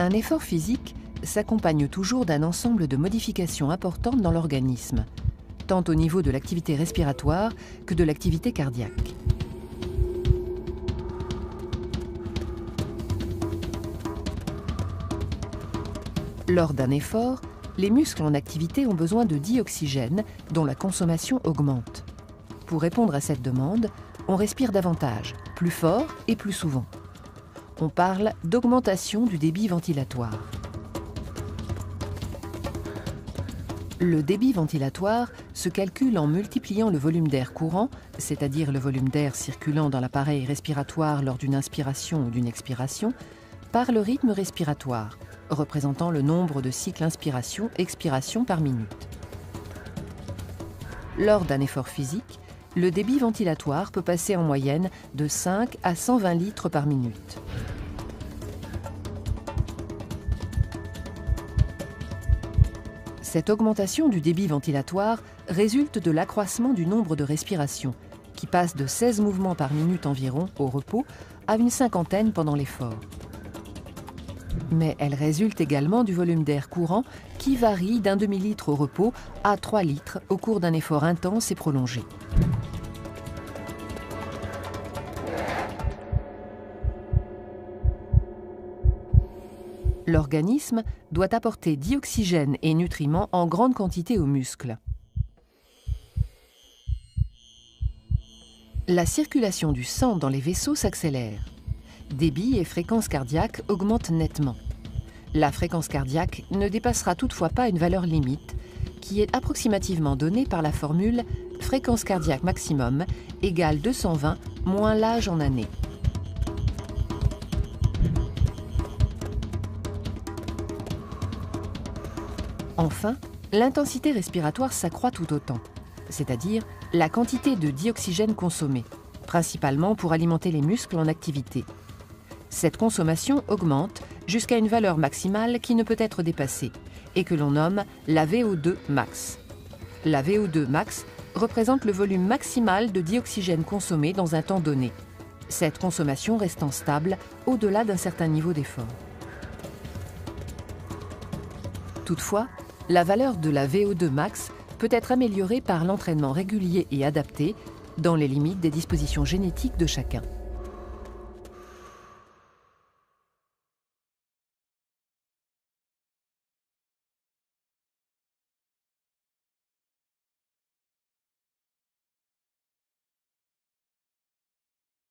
Un effort physique s'accompagne toujours d'un ensemble de modifications importantes dans l'organisme, tant au niveau de l'activité respiratoire que de l'activité cardiaque. Lors d'un effort, les muscles en activité ont besoin de dioxygène dont la consommation augmente. Pour répondre à cette demande, on respire davantage, plus fort et plus souvent. On parle d'augmentation du débit ventilatoire. Le débit ventilatoire se calcule en multipliant le volume d'air courant, c'est-à-dire le volume d'air circulant dans l'appareil respiratoire lors d'une inspiration ou d'une expiration, par le rythme respiratoire, représentant le nombre de cycles inspiration-expiration par minute. Lors d'un effort physique, le débit ventilatoire peut passer en moyenne de 5 à 120 litres par minute. Cette augmentation du débit ventilatoire résulte de l'accroissement du nombre de respirations, qui passe de 16 mouvements par minute environ au repos à une cinquantaine pendant l'effort. Mais elle résulte également du volume d'air courant qui varie d'un demi-litre au repos à 3 litres au cours d'un effort intense et prolongé. L'organisme doit apporter dioxygène et nutriments en grande quantité aux muscles. La circulation du sang dans les vaisseaux s'accélère. Débit et fréquence cardiaque augmentent nettement. La fréquence cardiaque ne dépassera toutefois pas une valeur limite, qui est approximativement donnée par la formule fréquence cardiaque maximum égale 220 moins l'âge en années. Enfin, l'intensité respiratoire s'accroît tout autant, c'est-à-dire la quantité de dioxygène consommée, principalement pour alimenter les muscles en activité. Cette consommation augmente jusqu'à une valeur maximale qui ne peut être dépassée et que l'on nomme la VO2 max. La VO2 max représente le volume maximal de dioxygène consommé dans un temps donné, cette consommation restant stable au-delà d'un certain niveau d'effort. Toutefois, la valeur de la VO2 max peut être améliorée par l'entraînement régulier et adapté dans les limites des dispositions génétiques de chacun.